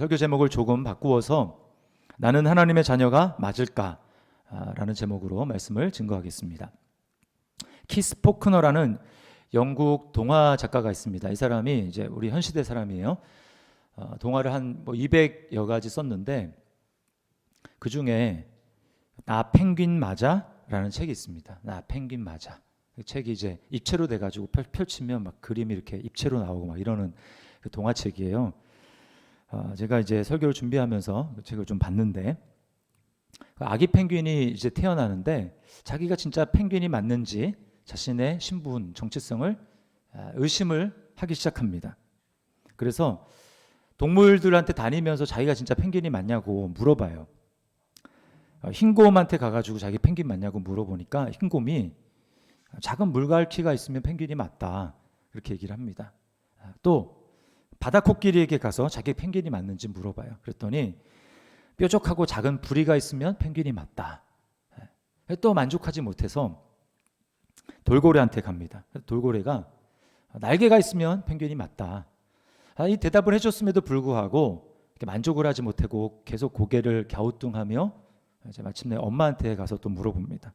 설교 제목을 조금 바꾸어서 나는 하나님의 자녀가 맞을까? 라는 제목으로 말씀을 증거하겠습니다. 키스 포크너라는 영국 동화 작가가 있습니다. 이 사람이 이제 우리 현 시대 사람이에요. 동화를 한 200여 가지 썼는데 그 중에 나 펭귄 맞아? 라는 책이 있습니다. 나 펭귄 맞아. 그 책이 이제 입체로 돼가지고 펼치면 막 그림이 이렇게 입체로 나오고 막 이러는 그 동화책이에요. 제가 이제 설교를 준비하면서 그 책을 좀 봤는데 아기 펭귄이 이제 태어나는데 자기가 진짜 펭귄이 맞는지 자신의 신분, 정체성을 의심을 하기 시작합니다. 그래서 동물들한테 다니면서 자기가 진짜 펭귄이 맞냐고 물어봐요. 흰곰한테 가가지고 자기 펭귄 맞냐고 물어보니까 흰곰이 작은 물갈퀴가 있으면 펭귄이 맞다 이렇게 얘기를 합니다. 또 바다코끼리에게 가서 자기 펭귄이 맞는지 물어봐요. 그랬더니 뾰족하고 작은 부리가 있으면 펭귄이 맞다. 또 만족하지 못해서 돌고래한테 갑니다. 돌고래가 날개가 있으면 펭귄이 맞다. 이 대답을 해줬음에도 불구하고 만족을 하지 못하고 계속 고개를 갸우뚱하며 이제 마침내 엄마한테 가서 또 물어봅니다.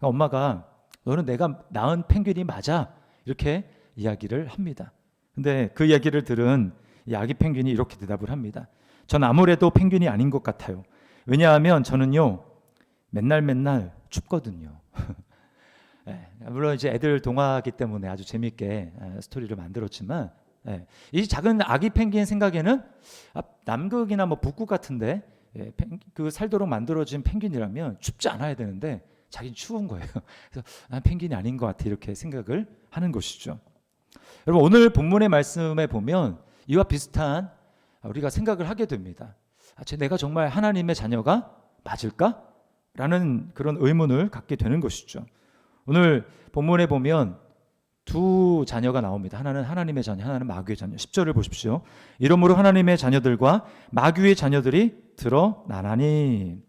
엄마가 너는 내가 낳은 펭귄이 맞아? 이렇게 이야기를 합니다. 근데 그 이야기를 들은 이 아기 펭귄이 이렇게 대답을 합니다. 전 아무래도 펭귄이 아닌 것 같아요. 왜냐하면 저는요 맨날 춥거든요. 물론 이제 애들 동화이기 때문에 아주 재밌게 스토리를 만들었지만 이 작은 아기 펭귄 생각에는 남극이나 뭐 북극 같은데 그 살도록 만들어진 펭귄이라면 춥지 않아야 되는데 자기는 추운 거예요. 그래서 난 펭귄이 아닌 것 같아 이렇게 생각을 하는 것이죠. 여러분 오늘 본문의 말씀에 보면 이와 비슷한 우리가 생각을 하게 됩니다. 내가 정말 하나님의 자녀가 맞을까? 라는 그런 의문을 갖게 되는 것이죠. 오늘 본문에 보면 두 자녀가 나옵니다. 하나는 하나님의 자녀, 하나는 마귀의 자녀. 10절을 보십시오. 이러므로 하나님의 자녀들과 마귀의 자녀들이 드러나나니.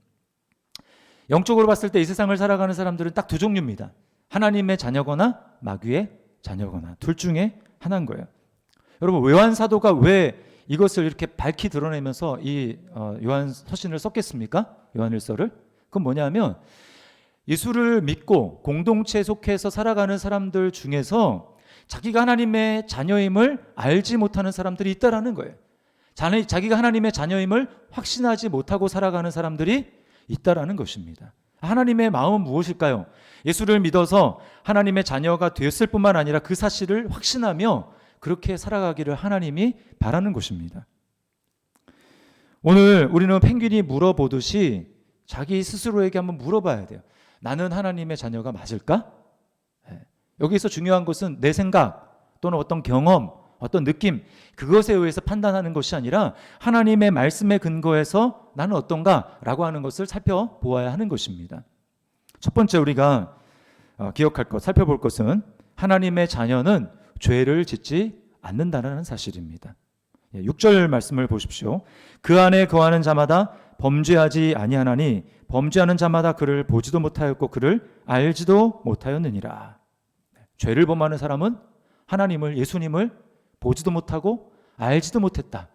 영적으로 봤을 때 이 세상을 살아가는 사람들은 딱 두 종류입니다. 하나님의 자녀거나 마귀의 자녀거나 둘 중에 하나인 거예요. 여러분 요한 사도가 왜 이것을 이렇게 밝히 드러내면서 이 요한 서신을 썼겠습니까? 요한일서를. 그건 뭐냐면 예수를 믿고 공동체에 속해서 살아가는 사람들 중에서 자기가 하나님의 자녀임을 알지 못하는 사람들이 있다라는 거예요. 자기가 하나님의 자녀임을 확신하지 못하고 살아가는 사람들이 있다라는 것입니다. 하나님의 마음은 무엇일까요? 예수를 믿어서 하나님의 자녀가 되었을 뿐만 아니라 그 사실을 확신하며 그렇게 살아가기를 하나님이 바라는 것입니다. 오늘 우리는 펭귄이 물어보듯이 자기 스스로에게 한번 물어봐야 돼요. 나는 하나님의 자녀가 맞을까? 여기서 중요한 것은 내 생각 또는 어떤 경험, 어떤 느낌 그것에 의해서 판단하는 것이 아니라 하나님의 말씀에 근거해서 나는 어떤가? 라고 하는 것을 살펴보아야 하는 것입니다. 첫 번째 우리가 기억할 것, 살펴볼 것은 하나님의 자녀는 죄를 짓지 않는다는 사실입니다. 6절 말씀을 보십시오. 그 안에 거하는 자마다 범죄하지 아니하나니 범죄하는 자마다 그를 보지도 못하였고 그를 알지도 못하였느니라. 죄를 범하는 사람은 하나님을, 예수님을 보지도 못하고 알지도 못했다.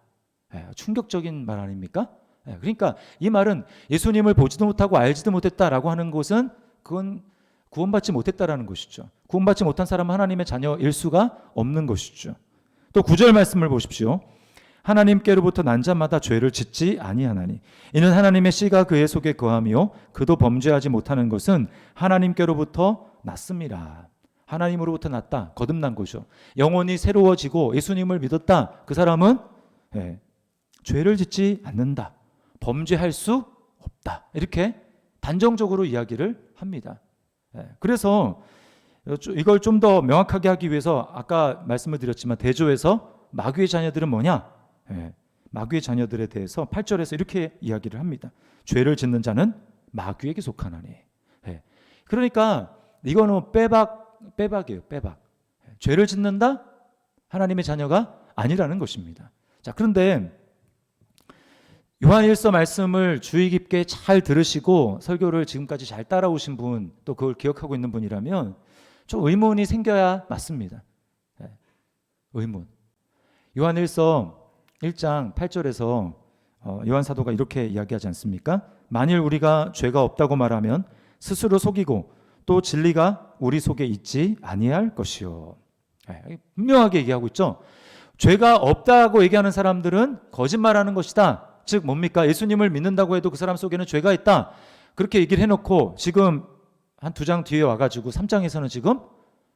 충격적인 말 아닙니까? 그러니까 이 말은 예수님을 보지도 못하고 알지도 못했다라고 하는 것은 그건 구원받지 못했다라는 것이죠. 구원받지 못한 사람은 하나님의 자녀일 수가 없는 것이죠. 또 9절 말씀을 보십시오. 하나님께로부터 난 자마다 죄를 짓지 아니하나니 이는 하나님의 씨가 그의 속에 거하며 그도 범죄하지 못하는 것은 하나님께로부터 났습니다. 하나님으로부터 났다. 거듭난 거죠. 영혼이 새로워지고 예수님을 믿었다. 그 사람은 죄를 짓지 않는다. 범죄할 수 없다. 이렇게 단정적으로 이야기를 합니다. 그래서 이걸 좀 더 명확하게 하기 위해서 아까 말씀을 드렸지만 대조해서 마귀의 자녀들은 뭐냐? 마귀의 자녀들에 대해서 8절에서 이렇게 이야기를 합니다. 죄를 짓는 자는 마귀에게 속하나니. 그러니까 이거는 빼박이에요. 빼박. 죄를 짓는다? 하나님의 자녀가 아니라는 것입니다. 자, 그런데 요한일서 말씀을 주의 깊게 잘 들으시고 설교를 지금까지 잘 따라오신 분, 또 그걸 기억하고 있는 분이라면 좀 의문이 생겨야 맞습니다. 의문. 요한일서 1장 8절에서 요한 사도가 이렇게 이야기하지 않습니까? 만일 우리가 죄가 없다고 말하면 스스로 속이고 또 진리가 우리 속에 있지 아니할 것이요. 분명하게 얘기하고 있죠. 죄가 없다고 얘기하는 사람들은 거짓말하는 것이다. 즉 뭡니까? 예수님을 믿는다고 해도 그 사람 속에는 죄가 있다. 그렇게 얘기를 해놓고 지금 한 2장 뒤에 와가지고 3장에서는 지금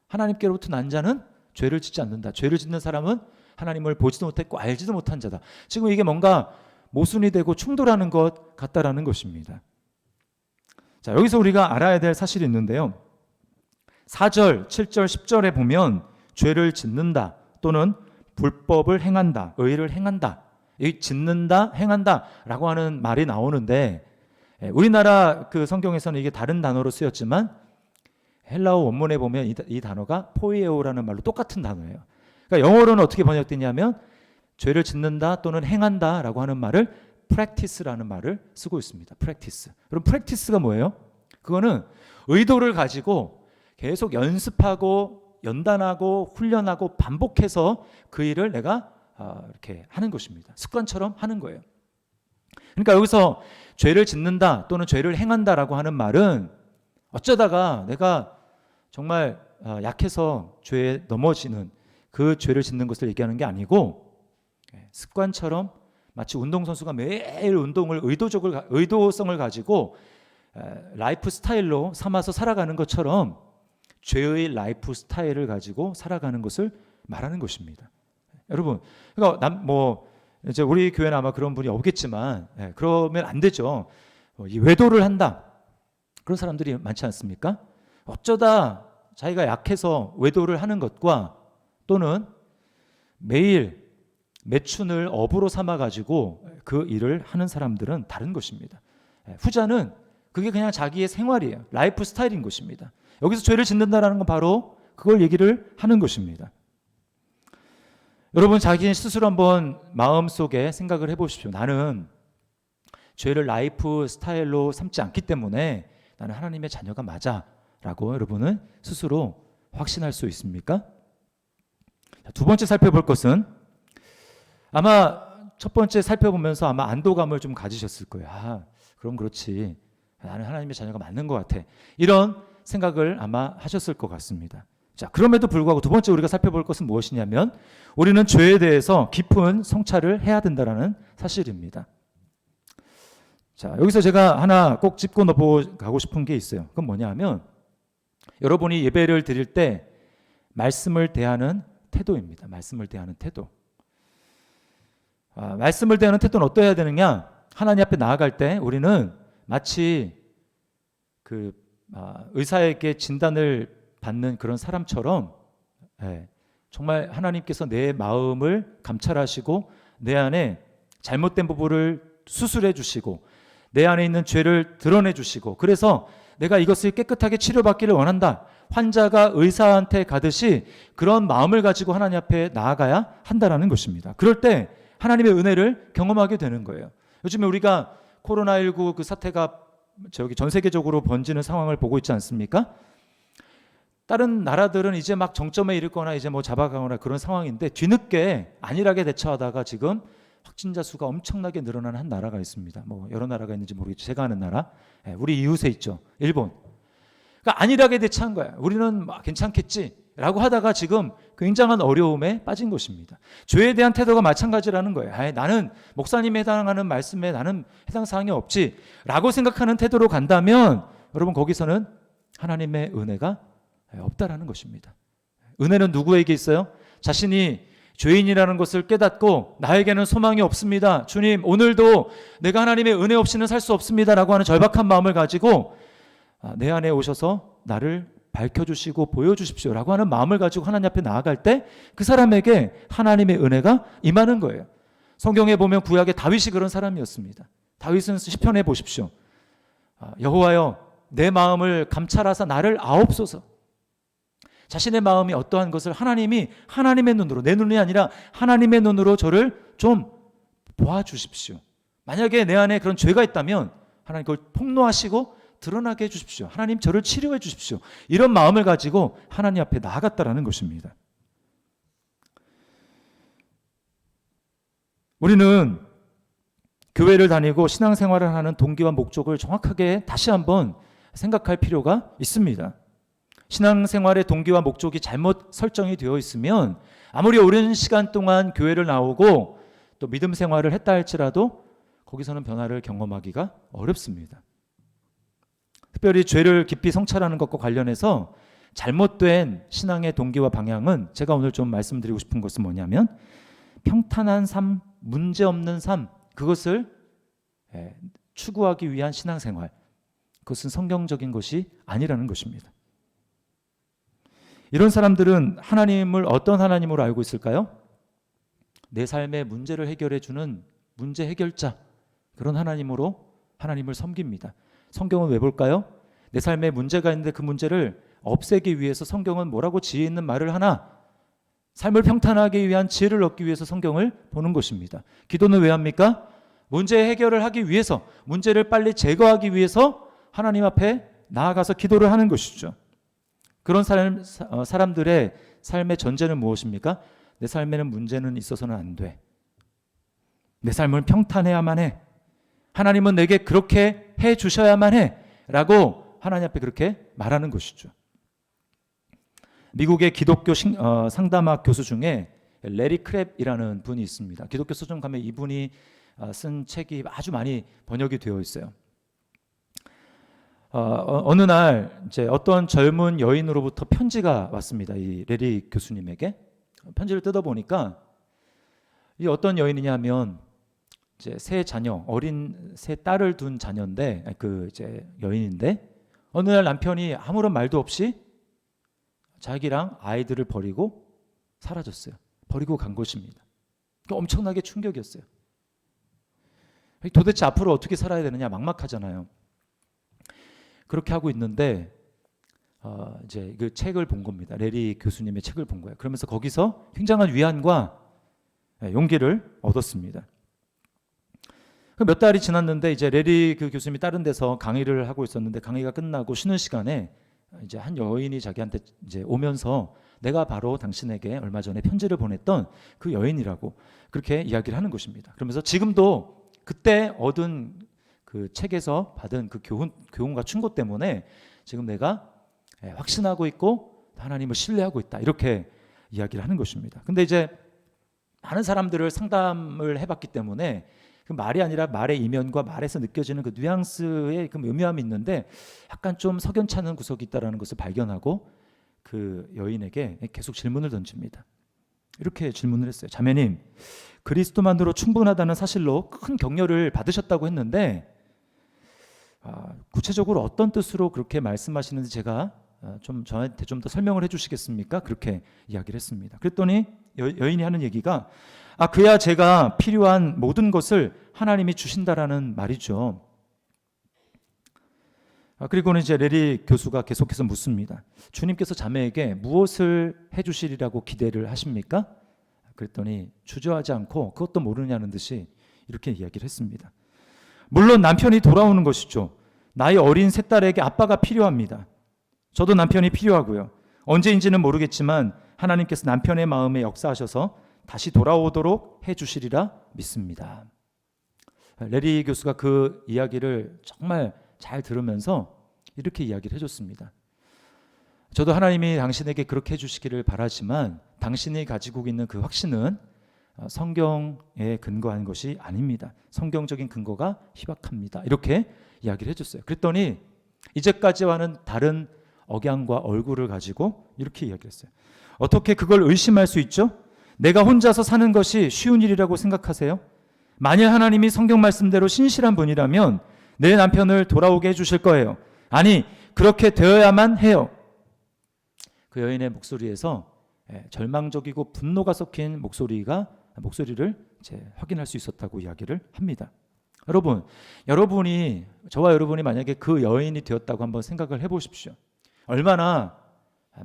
하나님께로부터 난 자는 죄를 짓지 않는다. 죄를 짓는 사람은 하나님을 보지도 못했고 알지도 못한 자다. 지금 이게 뭔가 모순이 되고 충돌하는 것 같다라는 것입니다. 자, 여기서 우리가 알아야 될 사실이 있는데요. 4절, 7절, 10절에 보면 죄를 짓는다 또는 불법을 행한다, 의를 행한다, 이 짓는다, 행한다 라고 하는 말이 나오는데 우리나라 그 성경에서는 이게 다른 단어로 쓰였지만 헬라어 원문에 보면 이 단어가 포이에오라는 말로 똑같은 단어예요. 그러니까 영어로는 어떻게 번역되냐면 죄를 짓는다 또는 행한다 라고 하는 말을 practice라는 말을 쓰고 있습니다. practice. 그럼 practice가 뭐예요? 그거는 의도를 가지고 계속 연습하고 연단하고 훈련하고 반복해서 그 일을 내가 이렇게 하는 것입니다. 습관처럼 하는 거예요. 그러니까 여기서 죄를 짓는다 또는 죄를 행한다라고 하는 말은 어쩌다가 내가 정말 약해서 죄에 넘어지는 그 죄를 짓는 것을 얘기하는 게 아니고 습관처럼 마치 운동선수가 매일 운동을 의도성을 가지고 라이프 스타일로 삼아서 살아가는 것처럼 죄의 라이프 스타일을 가지고 살아가는 것을 말하는 것입니다. 여러분, 그러니까 이제 우리 교회는 아마 그런 분이 없겠지만, 그러면 안 되죠. 이 외도를 한다. 그런 사람들이 많지 않습니까? 어쩌다 자기가 약해서 외도를 하는 것과 또는 매일 매춘을 업으로 삼아가지고 그 일을 하는 사람들은 다른 것입니다. 후자는 그게 그냥 자기의 생활이에요. 라이프 스타일인 것입니다. 여기서 죄를 짓는다라는 건 바로 그걸 얘기를 하는 것입니다. 여러분 자기 스스로 한번 마음속에 생각을 해보십시오. 나는 죄를 라이프 스타일로 삼지 않기 때문에 나는 하나님의 자녀가 맞아 라고 여러분은 스스로 확신할 수 있습니까? 두 번째 살펴볼 것은 아마 첫 번째 살펴보면서 아마 안도감을 좀 가지셨을 거예요. 그럼 그렇지. 나는 하나님의 자녀가 맞는 것 같아. 이런 생각을 아마 하셨을 것 같습니다. 자, 그럼에도 불구하고 두 번째 우리가 살펴볼 것은 무엇이냐면 우리는 죄에 대해서 깊은 성찰을 해야 된다는 사실입니다. 자, 여기서 제가 하나 꼭 짚고 넘어가고 싶은 게 있어요. 그건 뭐냐 하면 여러분이 예배를 드릴 때 말씀을 대하는 태도입니다. 말씀을 대하는 태도. 말씀을 대하는 태도는 어떠해야 되느냐? 하나님 앞에 나아갈 때 우리는 마치 의사에게 진단을 받는 그런 사람처럼 정말 하나님께서 내 마음을 감찰하시고 내 안에 잘못된 부분을 수술해 주시고 내 안에 있는 죄를 드러내 주시고 그래서 내가 이것을 깨끗하게 치료받기를 원한다. 환자가 의사한테 가듯이 그런 마음을 가지고 하나님 앞에 나아가야 한다라는 것입니다. 그럴 때 하나님의 은혜를 경험하게 되는 거예요. 요즘에 우리가 코로나19 그 사태가 전 세계적으로 번지는 상황을 보고 있지 않습니까? 다른 나라들은 이제 막 정점에 이르거나 이제 잡아가거나 그런 상황인데 뒤늦게 안일하게 대처하다가 지금 확진자 수가 엄청나게 늘어나는 한 나라가 있습니다. 여러 나라가 있는지 모르겠죠. 제가 아는 나라, 우리 이웃에 있죠. 일본. 그러니까 안일하게 대처한 거야. 우리는 괜찮겠지라고 하다가 지금 굉장한 어려움에 빠진 것입니다. 죄에 대한 태도가 마찬가지라는 거예요. 나는 목사님에 해당하는 말씀에 나는 해당 사항이 없지라고 생각하는 태도로 간다면 여러분 거기서는 하나님의 은혜가 없다라는 것입니다. 은혜는 누구에게 있어요? 자신이 죄인이라는 것을 깨닫고 나에게는 소망이 없습니다. 주님, 오늘도 내가 하나님의 은혜 없이는 살 수 없습니다라고 하는 절박한 마음을 가지고 내 안에 오셔서 나를 밝혀주시고 보여주십시오라고 하는 마음을 가지고 하나님 앞에 나아갈 때 그 사람에게 하나님의 은혜가 임하는 거예요. 성경에 보면 구약의 다윗이 그런 사람이었습니다. 다윗은 시편에 보십시오. 여호와여 내 마음을 감찰하사 나를 아옵소서. 자신의 마음이 어떠한 것을 하나님이 하나님의 눈으로, 내 눈이 아니라 하나님의 눈으로 저를 좀 보아주십시오. 만약에 내 안에 그런 죄가 있다면 하나님 그걸 폭로하시고 드러나게 해주십시오. 하나님 저를 치료해 주십시오. 이런 마음을 가지고 하나님 앞에 나아갔다라는 것입니다. 우리는 교회를 다니고 신앙생활을 하는 동기와 목적을 정확하게 다시 한번 생각할 필요가 있습니다. 신앙생활의 동기와 목적이 잘못 설정이 되어 있으면 아무리 오랜 시간 동안 교회를 나오고 또 믿음 생활을 했다 할지라도 거기서는 변화를 경험하기가 어렵습니다. 특별히 죄를 깊이 성찰하는 것과 관련해서 잘못된 신앙의 동기와 방향은 제가 오늘 좀 말씀드리고 싶은 것은 뭐냐면 평탄한 삶, 문제 없는 삶, 그것을 추구하기 위한 신앙생활, 그것은 성경적인 것이 아니라는 것입니다. 이런 사람들은 하나님을 어떤 하나님으로 알고 있을까요? 내 삶의 문제를 해결해 주는 문제 해결자, 그런 하나님으로 하나님을 섬깁니다. 성경은 왜 볼까요? 내 삶에 문제가 있는데 그 문제를 없애기 위해서 성경은 뭐라고 지혜 있는 말을 하나? 삶을 평탄하기 위한 지혜를 얻기 위해서 성경을 보는 것입니다. 기도는 왜 합니까? 문제 해결을 하기 위해서, 문제를 빨리 제거하기 위해서 하나님 앞에 나아가서 기도를 하는 것이죠. 그런 사람들의 삶의 전제는 무엇입니까? 내 삶에는 문제는 있어서는 안 돼. 내 삶은 평탄해야만 해. 하나님은 내게 그렇게 해 주셔야만 해. 라고 하나님 앞에 그렇게 말하는 것이죠. 미국의 기독교 상담학 교수 중에 레리 크랩이라는 분이 있습니다. 기독교 서점 가면 이분이 쓴 책이 아주 많이 번역이 되어 있어요. 어느 날 이제 어떤 젊은 여인으로부터 편지가 왔습니다. 이 레리 교수님에게 편지를 뜯어보니까 이 어떤 여인이냐면 이제 세 자녀, 어린 세 딸을 둔 자녀인데 그 이제 여인인데 어느 날 남편이 아무런 말도 없이 자기랑 아이들을 버리고 사라졌어요. 버리고 간 것입니다. 엄청나게 충격이었어요. 도대체 앞으로 어떻게 살아야 되느냐 막막하잖아요. 그렇게 하고 있는데 이제 그 책을 본 겁니다. 레리 교수님의 책을 본 거예요. 그러면서 거기서 굉장한 위안과 용기를 얻었습니다. 몇 달이 지났는데 이제 레리 그 교수님이 다른 데서 강의를 하고 있었는데 강의가 끝나고 쉬는 시간에 이제 한 여인이 자기한테 이제 오면서 내가 바로 당신에게 얼마 전에 편지를 보냈던 그 여인이라고 그렇게 이야기를 하는 것입니다. 그러면서 지금도 그때 얻은 그 책에서 받은 그 교훈과 충고 때문에 지금 내가 확신하고 있고 하나님을 신뢰하고 있다. 이렇게 이야기를 하는 것입니다. 근데 이제 많은 사람들을 상담을 해봤기 때문에 그 말이 아니라 말의 이면과 말에서 느껴지는 그 뉘앙스의 그 묘미함이 있는데 약간 좀 석연찮은 구석이 있다는 것을 발견하고 그 여인에게 계속 질문을 던집니다. 이렇게 질문을 했어요. 자매님, 그리스도만으로 충분하다는 사실로 큰 격려를 받으셨다고 했는데 구체적으로 어떤 뜻으로 그렇게 말씀하시는지 제가 좀 저한테 좀 더 설명을 해주시겠습니까? 그렇게 이야기를 했습니다. 그랬더니 여인이 하는 얘기가 그야 제가 필요한 모든 것을 하나님이 주신다라는 말이죠. 그리고는 이제 레리 교수가 계속해서 묻습니다. 주님께서 자매에게 무엇을 해주시리라고 기대를 하십니까? 그랬더니 주저하지 않고 그것도 모르냐는 듯이 이렇게 이야기를 했습니다. 물론 남편이 돌아오는 것이죠. 나의 어린 세 딸에게 아빠가 필요합니다. 저도 남편이 필요하고요. 언제인지는 모르겠지만 하나님께서 남편의 마음에 역사하셔서 다시 돌아오도록 해주시리라 믿습니다. 레리 교수가 그 이야기를 정말 잘 들으면서 이렇게 이야기를 해줬습니다. 저도 하나님이 당신에게 그렇게 해주시기를 바라지만 당신이 가지고 있는 그 확신은 성경에 근거한 것이 아닙니다. 성경적인 근거가 희박합니다. 이렇게 이야기를 해줬어요. 그랬더니 이제까지와는 다른 억양과 얼굴을 가지고 이렇게 이야기했어요. 어떻게 그걸 의심할 수 있죠? 내가 혼자서 사는 것이 쉬운 일이라고 생각하세요? 만일 하나님이 성경 말씀대로 신실한 분이라면 내 남편을 돌아오게 해주실 거예요. 아니, 그렇게 되어야만 해요. 그 여인의 목소리에서 절망적이고 분노가 섞인 목소리를 확인할 수 있었다고 이야기를 합니다. 여러분이 저와 여러분이 만약에 그 여인이 되었다고 한번 생각을 해보십시오. 얼마나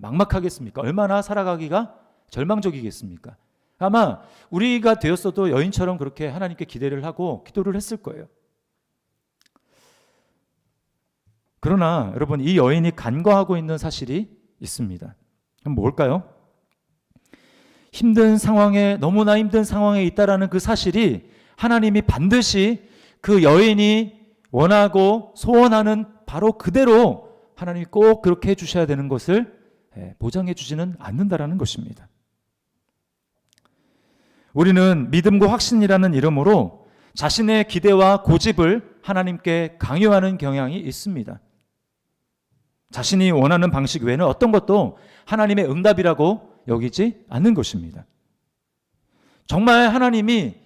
막막하겠습니까? 얼마나 살아가기가 절망적이겠습니까? 아마 우리가 되었어도 여인처럼 그렇게 하나님께 기대를 하고 기도를 했을 거예요. 그러나 여러분, 이 여인이 간과하고 있는 사실이 있습니다. 그럼 뭘까요? 너무나 힘든 상황에 있다라는 그 사실이 하나님이 반드시 그 여인이 원하고 소원하는 바로 그대로 하나님이 꼭 그렇게 해주셔야 되는 것을 보장해 주지는 않는다라는 것입니다. 우리는 믿음과 확신이라는 이름으로 자신의 기대와 고집을 하나님께 강요하는 경향이 있습니다. 자신이 원하는 방식 외에는 어떤 것도 하나님의 응답이라고 여기지 않는 것입니다. 정말 하나님이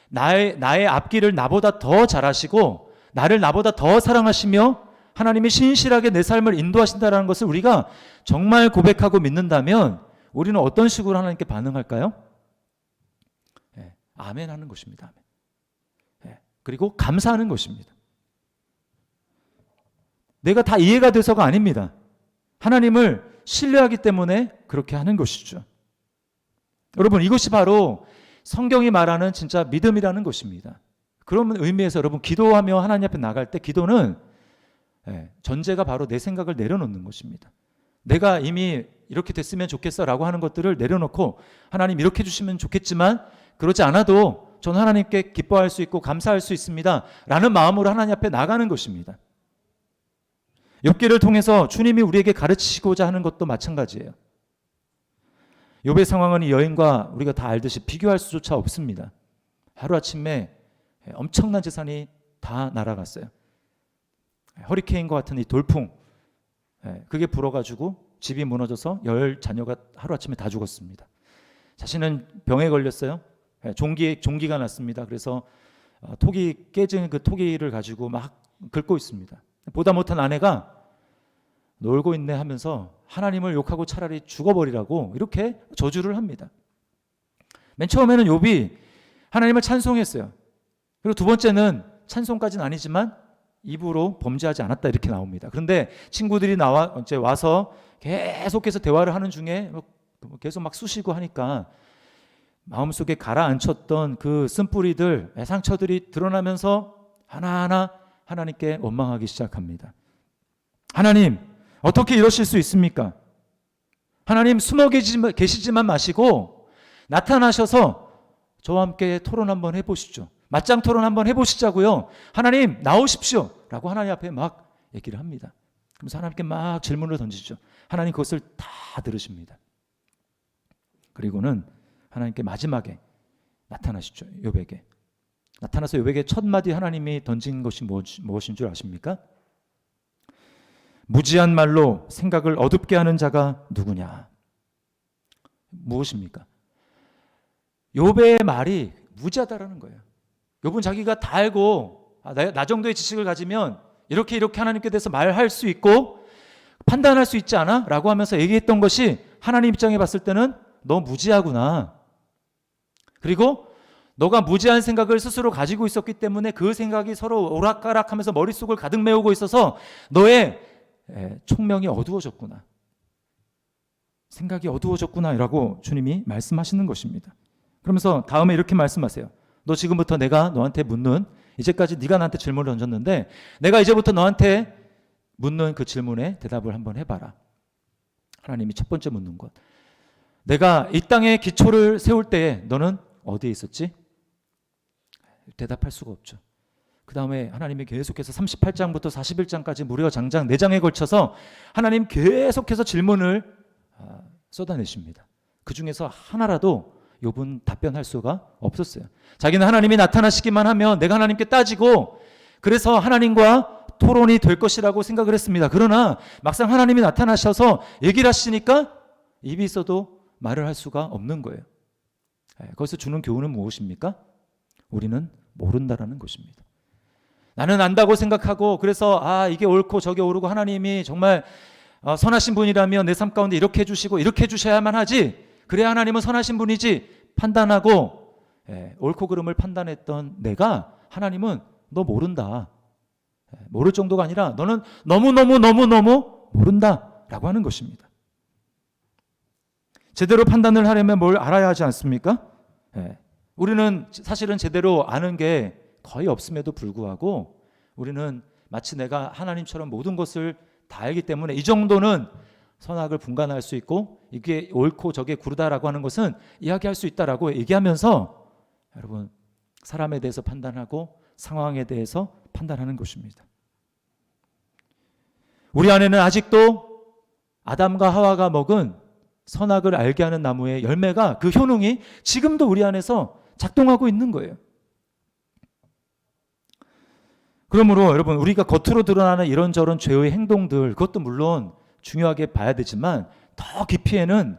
나의 앞길을 나보다 더 잘하시고 나를 나보다 더 사랑하시며 하나님이 신실하게 내 삶을 인도하신다는 것을 우리가 정말 고백하고 믿는다면 우리는 어떤 식으로 하나님께 반응할까요? 아멘 하는 것입니다. 그리고 감사하는 것입니다. 내가 다 이해가 돼서가 아닙니다. 하나님을 신뢰하기 때문에 그렇게 하는 것이죠. 여러분, 이것이 바로 성경이 말하는 진짜 믿음이라는 것입니다. 그런 의미에서 여러분, 기도하며 하나님 앞에 나갈 때 기도는 전제가 바로 내 생각을 내려놓는 것입니다. 내가 이미 이렇게 됐으면 좋겠어 라고 하는 것들을 내려놓고 하나님 이렇게 해주시면 좋겠지만 그러지 않아도 저는 하나님께 기뻐할 수 있고 감사할 수 있습니다 라는 마음으로 하나님 앞에 나가는 것입니다. 욥기를 통해서 주님이 우리에게 가르치시고자 하는 것도 마찬가지예요. 욥의 상황은 이 여인과 우리가 다 알듯이 비교할 수조차 없습니다. 하루아침에 엄청난 재산이 다 날아갔어요. 허리케인과 같은 이 돌풍, 그게 불어가지고 집이 무너져서 10 자녀가 하루아침에 다 죽었습니다. 자신은 병에 걸렸어요. 종기가 났습니다. 그래서 톡이 깨진 그 토기를 가지고 막 긁고 있습니다. 보다 못한 아내가 놀고 있네 하면서 하나님을 욕하고 차라리 죽어버리라고 이렇게 저주를 합니다. 맨 처음에는 욥이 하나님을 찬송했어요. 그리고 두 번째는 찬송까지는 아니지만 입으로 범죄하지 않았다 이렇게 나옵니다. 그런데 친구들이 와서 계속해서 대화를 하는 중에 계속 막 쑤시고 하니까 마음속에 가라앉혔던 그 쓴뿌리들, 상처들이 드러나면서 하나하나 하나님께 원망하기 시작합니다. 하나님, 어떻게 이러실 수 있습니까? 하나님, 숨어 계시지만 마시고 나타나셔서 저와 함께 토론 한번 해보시죠. 맞짱 토론 한번 해보시자고요. 하나님, 나오십시오 라고 하나님 앞에 막 얘기를 합니다. 그러면서 하나님께 막 질문을 던지죠. 하나님 그것을 다 들으십니다. 그리고는 하나님께 마지막에 나타나시죠. 욥에게. 나타나서 욥에게 첫 마디 하나님이 던진 것이 무엇인 줄 아십니까? 무지한 말로 생각을 어둡게 하는 자가 누구냐? 무엇입니까? 욥의 말이 무지하다라는 거예요. 욥은 자기가 다 알고 나 정도의 지식을 가지면 이렇게 하나님께 대해서 말할 수 있고 판단할 수 있지 않아? 라고 하면서 얘기했던 것이 하나님 입장에 봤을 때는 너 무지하구나. 그리고 너가 무지한 생각을 스스로 가지고 있었기 때문에 그 생각이 서로 오락가락하면서 머릿속을 가득 메우고 있어서 너의 총명이 어두워졌구나. 생각이 어두워졌구나 라고 주님이 말씀하시는 것입니다. 그러면서 다음에 이렇게 말씀하세요. 너 지금부터 내가 너한테 묻는, 이제까지 네가 나한테 질문을 던졌는데 내가 이제부터 너한테 묻는 그 질문에 대답을 한번 해봐라. 하나님이 첫 번째 묻는 것. 내가 이 땅에 기초를 세울 때에 너는 어디에 있었지? 대답할 수가 없죠. 그 다음에 하나님이 계속해서 38장부터 41장까지 무려 장장 4장에 걸쳐서 하나님 계속해서 질문을 쏟아내십니다. 그 중에서 하나라도 욥은 답변할 수가 없었어요. 자기는 하나님이 나타나시기만 하면 내가 하나님께 따지고 그래서 하나님과 토론이 될 것이라고 생각을 했습니다. 그러나 막상 하나님이 나타나셔서 얘기를 하시니까 입이 있어도 말을 할 수가 없는 거예요. 거기서 주는 교훈은 무엇입니까? 우리는 모른다라는 것입니다. 나는 안다고 생각하고 그래서 이게 옳고 저게 옳고 하나님이 정말 선하신 분이라면 내 삶 가운데 이렇게 해주시고 이렇게 해주셔야만 하지, 그래야 하나님은 선하신 분이지 판단하고 옳고 그름을 판단했던 내가 하나님은 너 모른다. 모를 정도가 아니라 너는 너무너무 모른다라고 하는 것입니다. 제대로 판단을 하려면 뭘 알아야 하지 않습니까? 우리는 사실은 제대로 아는 게 거의 없음에도 불구하고 우리는 마치 내가 하나님처럼 모든 것을 다 알기 때문에 이 정도는 선악을 분간할 수 있고 이게 옳고 저게 구르다라고 하는 것은 이야기할 수 있다라고 얘기하면서 여러분 사람에 대해서 판단하고 상황에 대해서 판단하는 것입니다. 우리 안에는 아직도 아담과 하와가 먹은 선악을 알게 하는 나무의 열매가, 그 효능이 지금도 우리 안에서 작동하고 있는 거예요. 그러므로 여러분, 우리가 겉으로 드러나는 이런저런 죄의 행동들, 그것도 물론 중요하게 봐야 되지만 더 깊이에는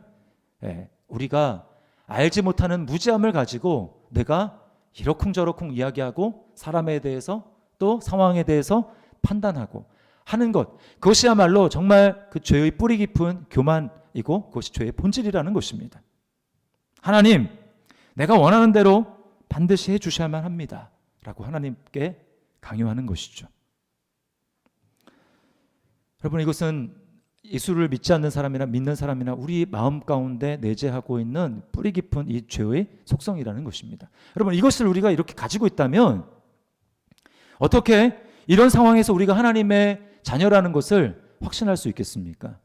우리가 알지 못하는 무지함을 가지고 내가 이러쿵저러쿵 이야기하고 사람에 대해서 또 상황에 대해서 판단하고 하는 것, 그것이야말로 정말 그 죄의 뿌리 깊은 교만이고 그것이 죄의 본질이라는 것입니다. 하나님, 내가 원하는 대로 반드시 해주셔야만 합니다 라고 하나님께 강요하는 것이죠. 여러분, 이것은 예수를 믿지 않는 사람이나 믿는 사람이나 우리 마음 가운데 내재하고 있는 뿌리 깊은 이 죄의 속성이라는 것입니다. 여러분, 이것을 우리가 이렇게 가지고 있다면 어떻게 이런 상황에서 우리가 하나님의 자녀라는 것을 확신할 수 있겠습니까?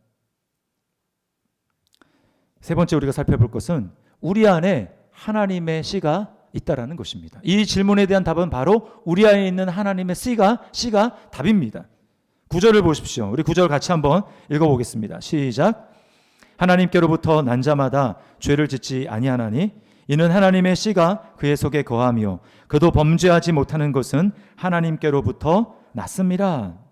세 번째 우리가 살펴볼 것은 우리 안에 하나님의 씨가 있다라는 것입니다. 이 질문에 대한 답은 바로 우리 안에 있는 하나님의 씨가 답입니다. 9절을 보십시오. 우리 9절 같이 한번 읽어보겠습니다. 시작. 하나님께로부터 난 자마다 죄를 짓지 아니하나니 이는 하나님의 씨가 그의 속에 거하며 그도 범죄하지 못하는 것은 하나님께로부터 났음이라.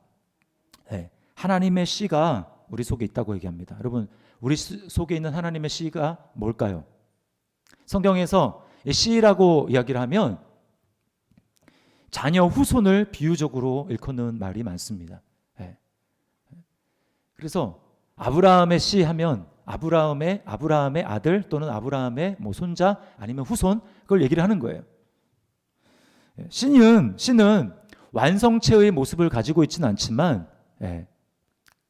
하나님의 씨가 우리 속에 있다고 얘기합니다. 여러분, 우리 속에 있는 하나님의 씨가 뭘까요? 성경에서 씨라고 이야기를 하면 자녀 후손을 비유적으로 일컫는 말이 많습니다. 그래서 아브라함의 씨 하면 아브라함의 아들 또는 아브라함의 손자 아니면 후손, 그걸 얘기를 하는 거예요. 씨는 완성체의 모습을 가지고 있지는 않지만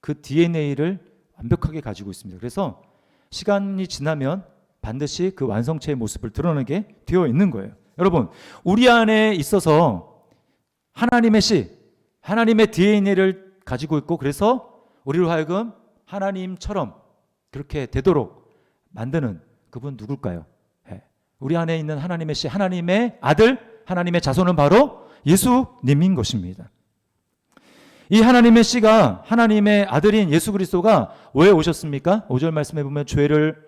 그 DNA를 완벽하게 가지고 있습니다. 그래서 시간이 지나면 반드시 그 완성체의 모습을 드러내게 되어 있는 거예요. 여러분, 우리 안에 있어서 하나님의 씨, 하나님의 DNA를 가지고 있고, 그래서 우리로 하여금 하나님처럼 그렇게 되도록 만드는 그분 누굴까요? 우리 안에 있는 하나님의 씨, 하나님의 아들, 하나님의 자손은 바로 예수님인 것입니다. 이 하나님의 씨가, 하나님의 아들인 예수 그리스도가 왜 오셨습니까? 5절 말씀해 보면 죄를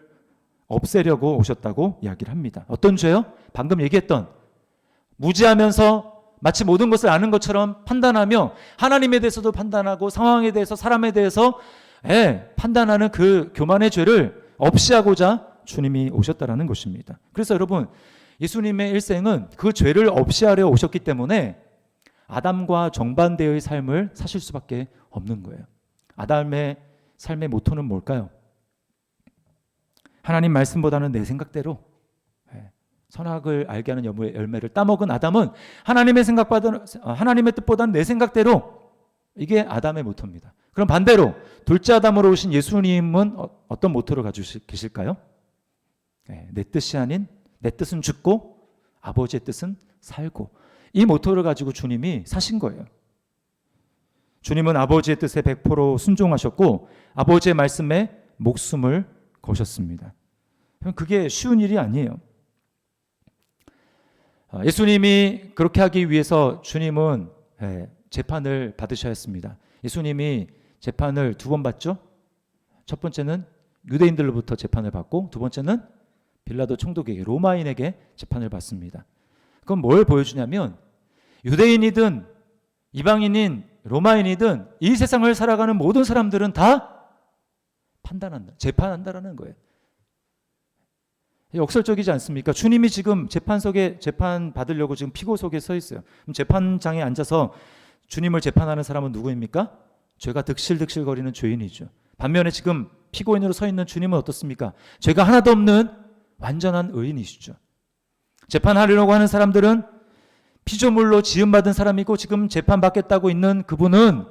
없애려고 오셨다고 이야기를 합니다. 어떤 죄요? 방금 얘기했던 무지하면서 마치 모든 것을 아는 것처럼 판단하며 하나님에 대해서도 판단하고 상황에 대해서 사람에 대해서 판단하는 그 교만의 죄를 없이 하고자 주님이 오셨다라는 것입니다. 그래서 여러분, 예수님의 일생은 그 죄를 없이 하려 오셨기 때문에 아담과 정반대의 삶을 사실 수밖에 없는 거예요. 아담의 삶의 모토는 뭘까요? 하나님 말씀보다는 내 생각대로 선악을 알게 하는 열매를 따먹은 아담은 하나님의 뜻보다는 내 생각대로, 이게 아담의 모토입니다. 그럼 반대로 둘째 아담으로 오신 예수님은 어떤 모토를 가지고 계실까요? 내 뜻이 아닌 내 뜻은 죽고 아버지의 뜻은 살고, 이 모토를 가지고 주님이 사신 거예요. 주님은 아버지의 뜻에 100% 순종하셨고 아버지의 말씀에 목숨을 거셨습니다. 그게 쉬운 일이 아니에요. 예수님이 그렇게 하기 위해서 주님은 재판을 받으셔야 했습니다. 예수님이 재판을 두 번 받죠. 첫 번째는 유대인들로부터 재판을 받고, 두 번째는 빌라도 총독에게, 로마인에게 재판을 받습니다. 그건 뭘 보여주냐면 유대인이든 이방인인 로마인이든 이 세상을 살아가는 모든 사람들은 다 판단한다, 재판한다라는 거예요. 역설적이지 않습니까? 주님이 지금 재판석에 재판 받으려고 지금 피고석에 서 있어요. 그럼 재판장에 앉아서 주님을 재판하는 사람은 누구입니까? 죄가 득실득실거리는 죄인이죠. 반면에 지금 피고인으로 서 있는 주님은 어떻습니까? 죄가 하나도 없는 완전한 의인이시죠. 재판하려고 하는 사람들은 피조물로 지음받은 사람이고, 지금 재판받겠다고 있는 그분은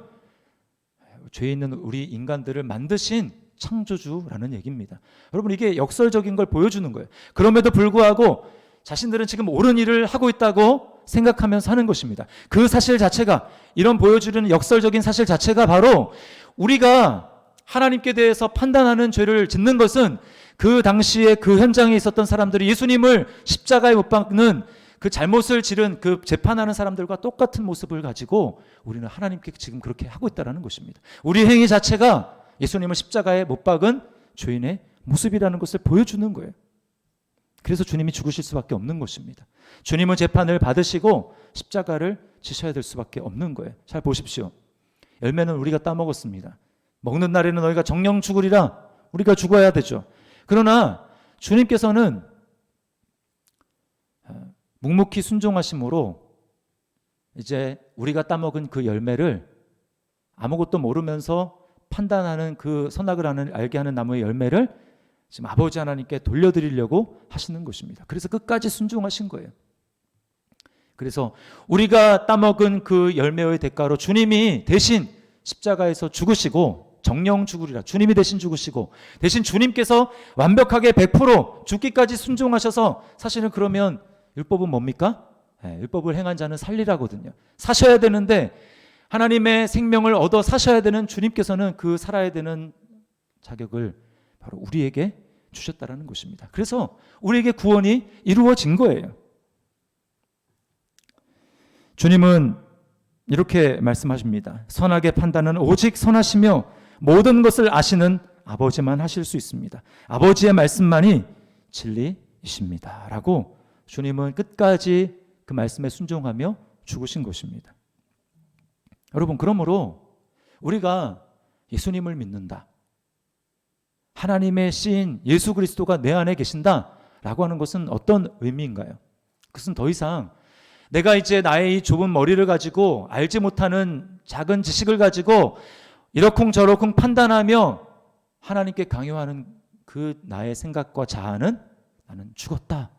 죄 있는 우리 인간들을 만드신 창조주라는 얘기입니다. 여러분, 이게 역설적인 걸 보여주는 거예요. 그럼에도 불구하고 자신들은 지금 옳은 일을 하고 있다고 생각하면서 하는 것입니다. 그 사실 자체가, 이런 보여주는 역설적인 사실 자체가 바로 우리가 하나님께 대해서 판단하는 죄를 짓는 것은 그 당시에 그 현장에 있었던 사람들이 예수님을 십자가에 못 박는 그 잘못을 지른 그 재판하는 사람들과 똑같은 모습을 가지고 우리는 하나님께 지금 그렇게 하고 있다는 것입니다. 우리 행위 자체가 예수님을 십자가에 못 박은 죄인의 모습이라는 것을 보여주는 거예요. 그래서 주님이 죽으실 수밖에 없는 것입니다. 주님은 재판을 받으시고 십자가를 지셔야 될 수밖에 없는 거예요. 잘 보십시오. 열매는 우리가 따먹었습니다. 먹는 날에는 너희가 정령 죽으리라. 우리가 죽어야 되죠. 그러나 주님께서는 묵묵히 순종하심으로 이제 우리가 따먹은 그 열매를 아무것도 모르면서 판단하는 그 선악을 알게 하는 나무의 열매를 지금 아버지 하나님께 돌려드리려고 하시는 것입니다. 그래서 끝까지 순종하신 거예요. 그래서 우리가 따먹은 그 열매의 대가로 주님이 대신 십자가에서 죽으시고 정령 죽으리라. 주님이 대신 죽으시고 대신 주님께서 완벽하게 100% 죽기까지 순종하셔서 사실은 그러면 율법은 뭡니까? 율법을 행한 자는 살리라거든요. 사셔야 되는데 하나님의 생명을 얻어 사셔야 되는 주님께서는 그 살아야 되는 자격을 바로 우리에게 주셨다라는 것입니다. 그래서 우리에게 구원이 이루어진 거예요. 주님은 이렇게 말씀하십니다. 선악의 판단은 오직 선하시며 모든 것을 아시는 아버지만 하실 수 있습니다. 아버지의 말씀만이 진리이십니다. 라고 주님은 끝까지 그 말씀에 순종하며 죽으신 것입니다. 여러분, 그러므로 우리가 예수님을 믿는다, 하나님의 씨인 예수 그리스도가 내 안에 계신다라고 하는 것은 어떤 의미인가요? 그것은 더 이상 내가 이제 나의 이 좁은 머리를 가지고 알지 못하는 작은 지식을 가지고 이러쿵저러쿵 판단하며 하나님께 강요하는 그 나의 생각과 자아는 나는 죽었다,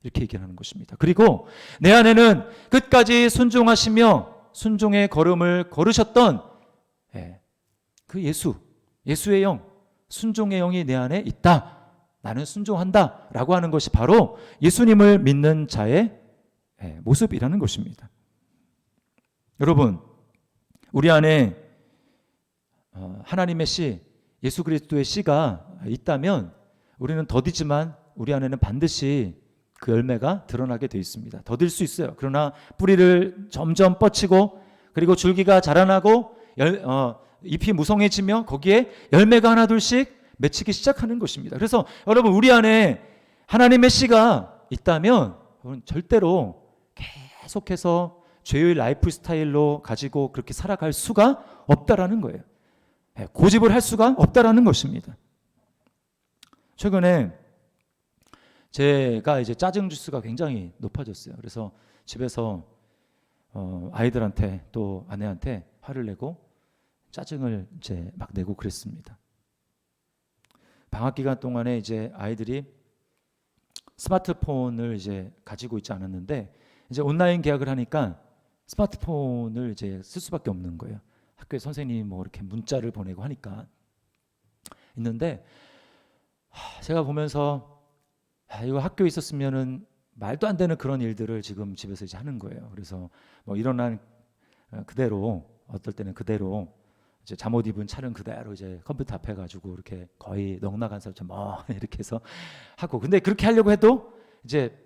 이렇게 얘기하는 것입니다. 그리고 내 안에는 끝까지 순종하시며 순종의 걸음을 걸으셨던 그 예수의 영, 순종의 영이 내 안에 있다, 나는 순종한다 라고 하는 것이 바로 예수님을 믿는 자의 모습이라는 것입니다. 여러분, 우리 안에 하나님의 씨, 예수 그리스도의 씨가 있다면 우리는 더디지만 우리 안에는 반드시 그 열매가 드러나게 되어 있습니다. 더딜 수 있어요. 그러나 뿌리를 점점 뻗치고 그리고 줄기가 자라나고 잎이 무성해지며 거기에 열매가 하나 둘씩 맺히기 시작하는 것입니다. 그래서 여러분, 우리 안에 하나님의 씨가 있다면 절대로 계속해서 죄의 라이프 스타일로 가지고 그렇게 살아갈 수가 없다라는 거예요. 고집을 할 수가 없다라는 것입니다. 최근에 제가 이제 짜증 지수가 굉장히 높아졌어요. 그래서 집에서 아이들한테 또 아내한테 화를 내고 짜증을 이제 막 내고 그랬습니다. 방학 기간 동안에 이제 아이들이 스마트폰을 이제 가지고 있지 않았는데 이제 온라인 계약을 하니까 스마트폰을 이제 쓸 수밖에 없는 거예요. 학교에 선생님이 뭐 이렇게 문자를 보내고 하니까 있는데 제가 보면서 이거 학교에 있었으면은 말도 안 되는 그런 일들을 지금 집에서 이제 하는 거예요. 그래서 뭐 일어난 그대로, 어떨 때는 그대로 이제 잠옷 입은 차량 그대로 이제 컴퓨터 앞에 가지고 이렇게 거의 넉나간 사람처럼 뭐 이렇게 해서 하고, 근데 그렇게 하려고 해도 이제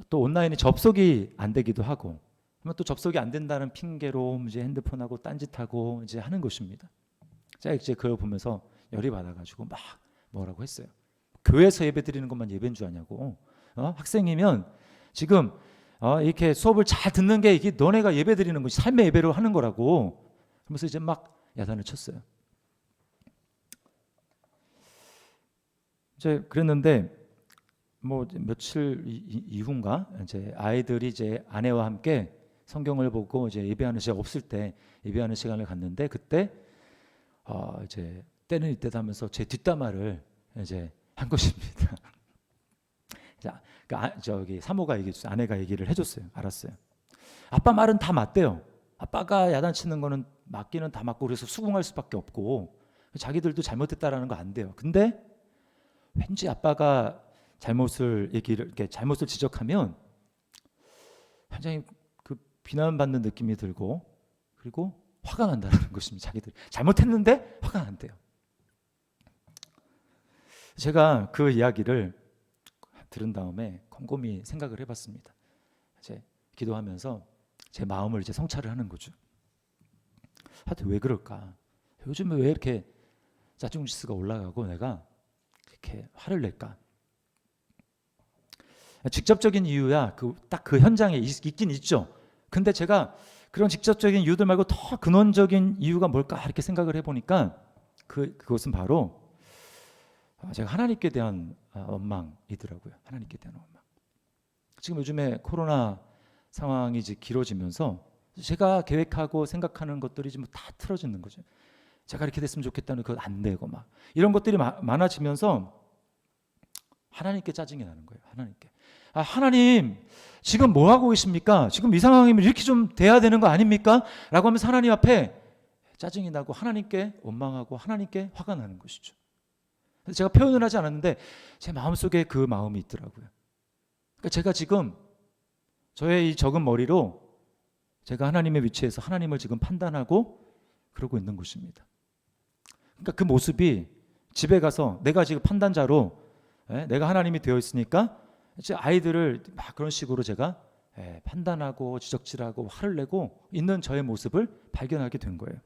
또 온라인에 접속이 안 되기도 하고, 그러면 또 접속이 안 된다는 핑계로 이제 핸드폰하고 딴짓하고 이제 하는 것입니다. 제가 이제 그걸 보면서 열이 받아가지고 막 뭐라고 했어요. 교회에서 예배 드리는 것만 예배인 줄 아냐고. 학생이면 지금 이렇게 수업을 잘 듣는 게 이게 너네가 예배 드리는 것이 삶의 예배로 하는 거라고. 그러면서 이제 막 야단을 쳤어요. 이제 그랬는데 뭐 며칠 이후인가 이제 아이들이 이제 아내와 함께 성경을 보고 이제 예배하는 시간 없을 때 예배하는 시간을 갖는데 그때 이제 때는 이때다 하면서 제 뒷담화를 이제 한 것입니다. 자, 저기 사모가 얘기했어요. 아내가 얘기를 해줬어요. 알았어요. 아빠 말은 다 맞대요. 아빠가 야단치는 거는 맞기는 다 맞고 그래서 수긍할 수밖에 없고 자기들도 잘못했다라는 거 안 돼요. 근데 왠지 아빠가 이렇게 잘못을 지적하면 굉장히 그 비난받는 느낌이 들고 그리고 화가 난다는 것입니다. 자기들 잘못했는데 화가 난대요. 제가 그 이야기를 들은 다음에 곰곰이 생각을 해봤습니다. 기도하면서 제 마음을 이제 성찰을 하는 거죠. 하여튼 왜 그럴까? 요즘에 왜 이렇게 짜증 지수가 올라가고 내가 이렇게 화를 낼까? 직접적인 이유야 딱 그 현장에 있긴 있죠. 근데 제가 그런 직접적인 이유들 말고 더 근원적인 이유가 뭘까 이렇게 생각을 해보니까 그것은 바로 제가 하나님께 대한 원망이더라고요. 하나님께 대한 원망. 지금 요즘에 코로나 상황이 이제 길어지면서 제가 계획하고 생각하는 것들이 지금 다 틀어지는 거죠. 제가 이렇게 됐으면 좋겠다는 그거 안 되고 막 이런 것들이 많아지면서 하나님께 짜증이 나는 거예요. 하나님께. 하나님 지금 뭐 하고 계십니까? 지금 이 상황이면 이렇게 좀 돼야 되는 거 아닙니까? 라고 하면서 하나님 앞에 짜증이 나고 하나님께 원망하고 하나님께 화가 나는 것이죠. 제가 표현을 하지 않았는데 제 마음속에 그 마음이 있더라고요. 그러니까 제가 지금 저의 이 적은 머리로 제가 하나님의 위치에서 하나님을 지금 판단하고 그러고 있는 것입니다. 그러니까 그 모습이 집에 가서 내가 지금 판단자로 내가 하나님이 되어 있으니까 이제 아이들을 막 그런 식으로 제가 판단하고 지적질하고 화를 내고 있는 저의 모습을 발견하게 된 거예요.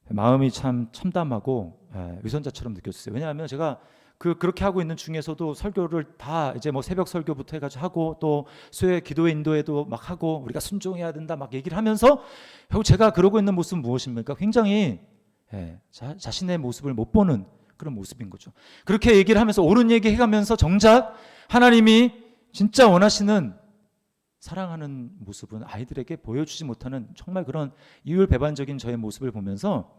마음이 참 참담하고 위선자처럼 느껴졌어요. 왜냐하면 제가 그렇게 하고 있는 중에서도 설교를 다 이제 뭐 새벽 설교부터 해가지고 하고 또 수요 기도회 인도회도 막 하고 우리가 순종해야 된다 막 얘기를 하면서 결국 제가 그러고 있는 모습은 무엇입니까? 굉장히 자신의 모습을 못 보는 그런 모습인 거죠. 그렇게 얘기를 하면서 옳은 얘기 해가면서 정작 하나님이 진짜 원하시는 사랑하는 모습은 아이들에게 보여주지 못하는 정말 그런 이율배반적인 저의 모습을 보면서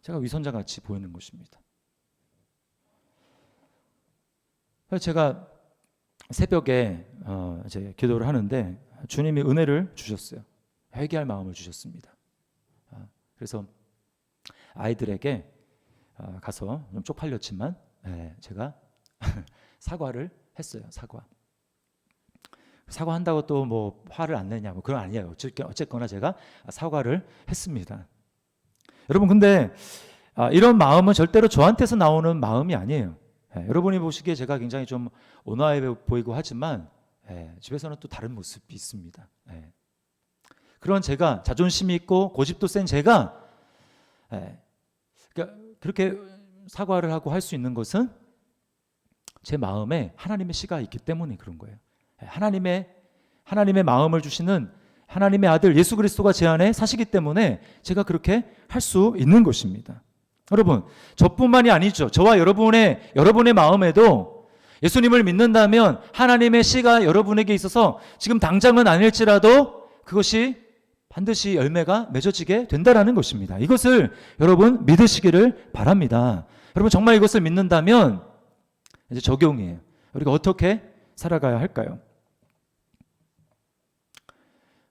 제가 위선자같이 보이는 것입니다. 제가 새벽에 이제 기도를 하는데 주님이 은혜를 주셨어요. 회개할 마음을 주셨습니다. 그래서 아이들에게 가서 좀 쪽팔렸지만 제가 사과를 했어요. 사과한다고 또 뭐 화를 안 내냐고 그건 아니에요. 어쨌거나 제가 사과를 했습니다. 여러분 근데 이런 마음은 절대로 저한테서 나오는 마음이 아니에요. 여러분이 보시기에 제가 굉장히 좀 온화해 보이고 하지만 집에서는 또 다른 모습이 있습니다. 그런 제가 자존심이 있고 고집도 센 제가 그러니까 그렇게 사과를 하고 할 수 있는 것은 제 마음에 하나님의 씨가 있기 때문에 그런 거예요. 하나님의 마음을 주시는 하나님의 아들 예수 그리스도가 제 안에 사시기 때문에 제가 그렇게 할 수 있는 것입니다. 여러분, 저뿐만이 아니죠. 저와 여러분의 마음에도 예수님을 믿는다면 하나님의 씨가 여러분에게 있어서 지금 당장은 아닐지라도 그것이 반드시 열매가 맺어지게 된다라는 것입니다. 이것을 여러분 믿으시기를 바랍니다. 여러분 정말 이것을 믿는다면 이제 적용이에요. 우리가 어떻게 살아가야 할까요?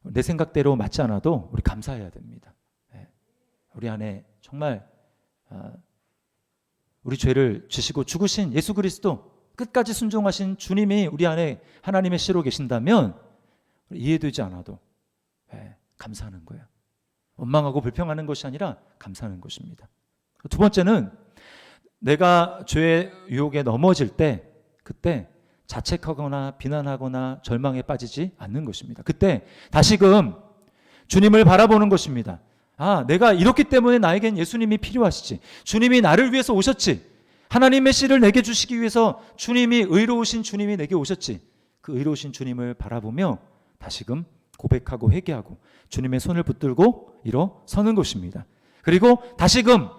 내 생각대로 맞지 않아도 우리 감사해야 됩니다. 우리 안에 정말 우리 죄를 지시고 죽으신 예수 그리스도 끝까지 순종하신 주님이 우리 안에 하나님의 씨로 계신다면 이해되지 않아도 감사하는 거예요. 원망하고 불평하는 것이 아니라 감사하는 것입니다. 두 번째는 내가 죄의 유혹에 넘어질 때 그때 자책하거나 비난하거나 절망에 빠지지 않는 것입니다. 그때 다시금 주님을 바라보는 것입니다. 내가 이렇기 때문에 나에겐 예수님이 필요하시지. 주님이 나를 위해서 오셨지. 하나님의 씨를 내게 주시기 위해서 주님이 의로우신 주님이 내게 오셨지. 그 의로우신 주님을 바라보며 다시금 고백하고 회개하고 주님의 손을 붙들고 일어서는 것입니다. 그리고 다시금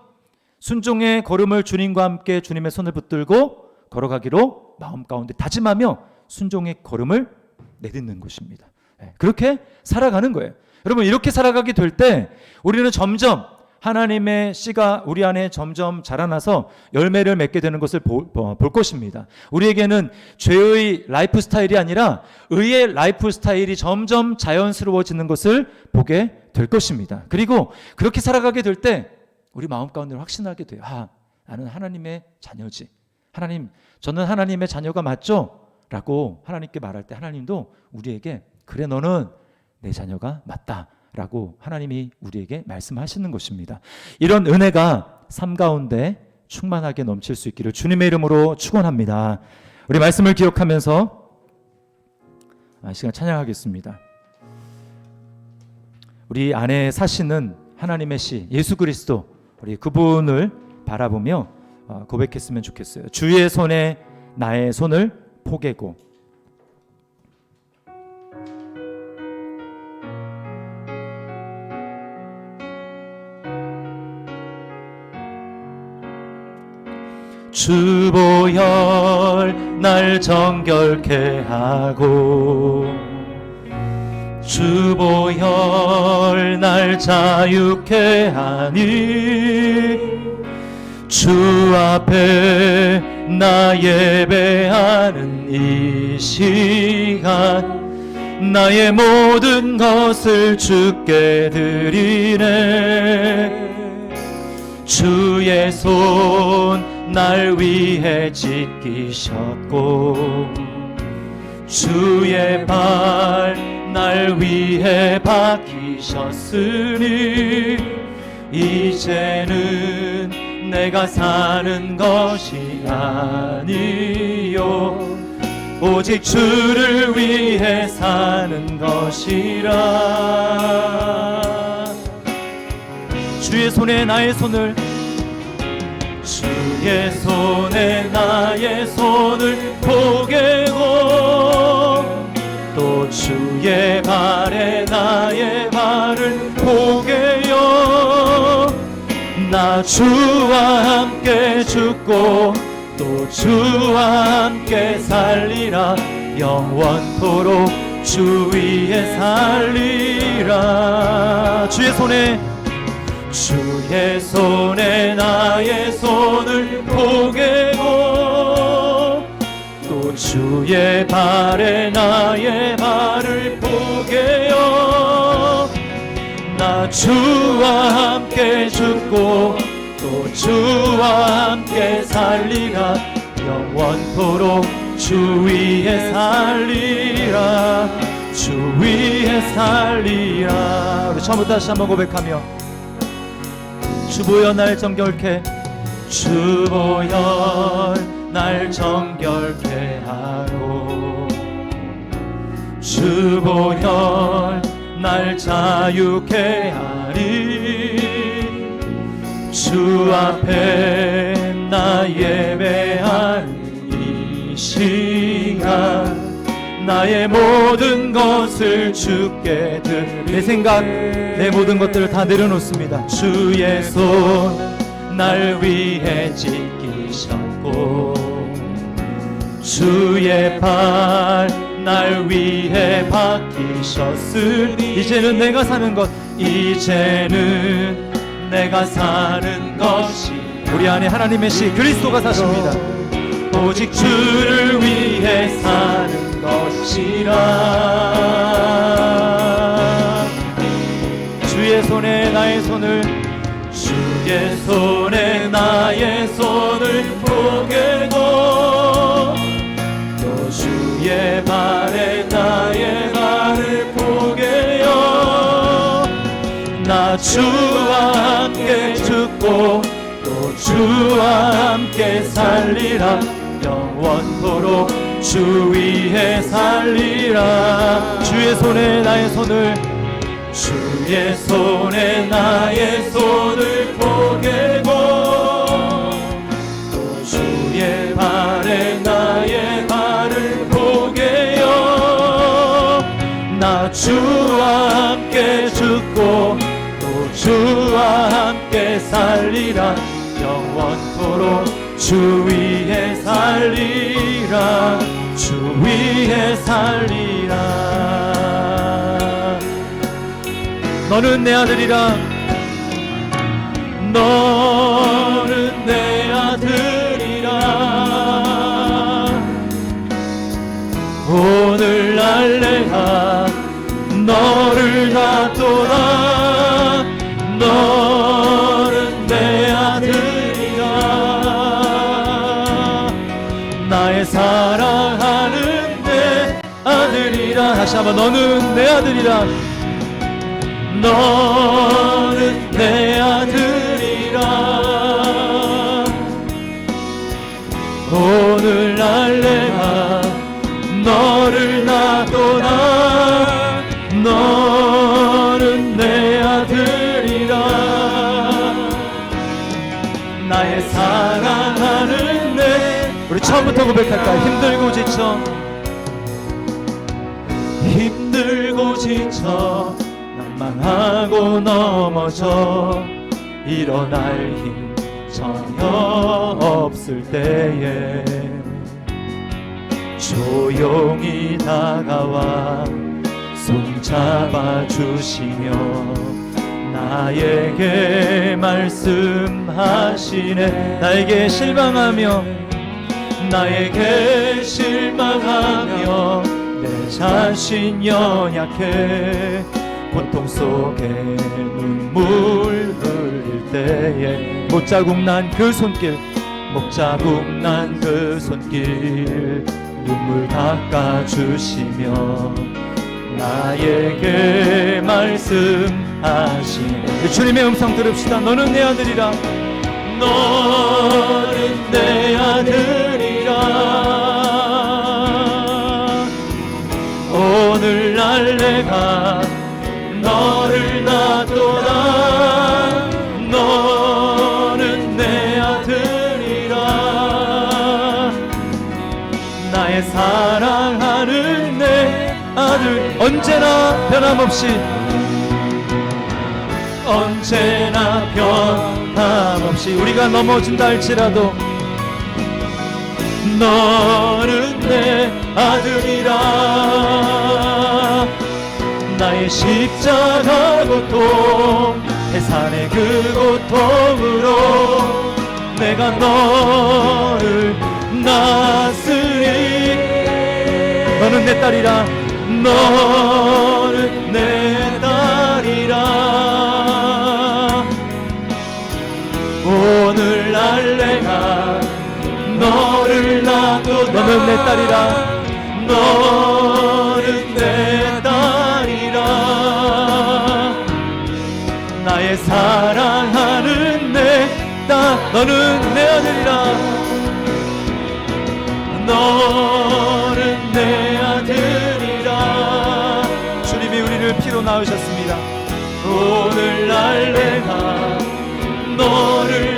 순종의 걸음을 주님과 함께 주님의 손을 붙들고 걸어가기로 마음 가운데 다짐하며 순종의 걸음을 내딛는 것입니다. 그렇게 살아가는 거예요. 여러분 이렇게 살아가게 될 때 우리는 점점 하나님의 씨가 우리 안에 점점 자라나서 열매를 맺게 되는 것을 볼 것입니다. 우리에게는 죄의 라이프 스타일이 아니라 의의 라이프 스타일이 점점 자연스러워지는 것을 보게 될 것입니다. 그리고 그렇게 살아가게 될 때 우리 마음 가운데 확신하게 돼요. 나는 하나님의 자녀지. 하나님, 저는 하나님의 자녀가 맞죠? 라고 하나님께 말할 때 하나님도 우리에게 그래 너는 내 자녀가 맞다 라고 하나님이 우리에게 말씀하시는 것입니다. 이런 은혜가 삶 가운데 충만하게 넘칠 수 있기를 주님의 이름으로 축원합니다. 우리 말씀을 기억하면서 시간 찬양하겠습니다. 우리 안에 사시는 하나님의 시 예수 그리스도, 우리 그분을 바라보며 고백했으면 좋겠어요. 주의 손에 나의 손을 포개고. 주보혈 날 정결케 하고, 주보혈 날 자유케 하니, 주 앞에 나 예배하는 이 시간 나의 모든 것을 주께 드리네. 주의 손 날 위해 찢기셨고, 주의 발 날 위해 박히셨으니, 이제는 내가 사는 것이 아니요 오직 주를 위해 사는 것이라. 주의 손에 나의 손을, 주의 손에 나의 손을 포개고, 또 주의 발에 나의 발을 포개요. 나 주와 함께 죽고 또 주와 함께 살리라. 영원토록 주 위에 살리라. 주의 손에 나의 손을 포개고, 또 주의 발에 나의 발을 포개요. 나 주와 함께 죽고 또 주와 함께 살리라. 영원토록 주 위에 살리라. 주 위에 살리라. 우리 처음부터 다시 한번 고백하며, 주보혈 날 정결케, 주보혈 날 정결케 하고, 주보혈 날 자유케 하리. 주 앞에 나 예배하는 이 시간 나의 모든 것을 주께 내 생각, 내 모든 것들을 다 내려놓습니다. 주의 손 날 위해 찢기셨고, 주의 발 날 위해 박히셨으니, 이제는 내가 사는 것, 이제는 내가 사는 것이, 우리 안에 하나님의 시 그리스도가 사십니다. 오직 주를 위해 사는 것이라. 주의 손에 나의 손을, 주의 손에 나의 손을 포개고, 또 주의 발에 나의 발을 포개요. 나 주와 함께 죽고 또 주와 함께 살리라. 영원토록 주 위에 살리라. 주의 손에 나의 손을, 주의 손에 나의 손을 포개고, 또 주의 발에 나의 발을 포개요. 나 주와 함께 죽고 또 주와 함께 살리라. 영원토록 주 위에 살리라. 주 위에 살리라. 너는 내 아들이라. 너는 내 아들이라. 오늘날 내가 너를 닫도다. 너는 내 아들이라. 나의 사랑하는 내 아들이라. 다시 한번, 너는 내 아들이라. 너는 내 아들이라. 오늘날 내가 너를 놔도다. 나의 사랑하는 내. 우리 처음부터 고백할까요? 힘들고 지쳐, 힘들고 지쳐 난망하고 넘어져 일어날 힘 전혀 없을 때에 조용히 다가와 손 잡아주시며 나에게 말씀하시네. 나에게 실망하며 나에게 실망하며 내 자신 연약해 고통 속에 눈물 흘릴 때에 못자국 난 그 손길, 목자국 난 그 손길 눈물 닦아주시며 나에게 말씀하시네. 주님의 음성 들읍시다. 너는 내 아들이라, 너는 내 아들이라. 오늘날 내가 너를 놔둬라. 너는 내 아들이라. 나의 사랑하는 내 아들. 언제나 변함없이, 언제나 변함없이 우리가 넘어진다 할지라도 너는 내 아들이라. 나의 십자가 고통, 해산의 그 고통으로 내가 너를 다스리. 너는 내 딸이라, 너는 내 딸이라. 오늘날 내가 너를 놔둬. 너는 내 딸이라, 너는 내 딸이라. 나의 사랑하는 내 딸. 너는 내 아들이라, 너는 내 아들이라. 주님이 우리를 피로 낳으셨습니다. 오늘날 내가 너를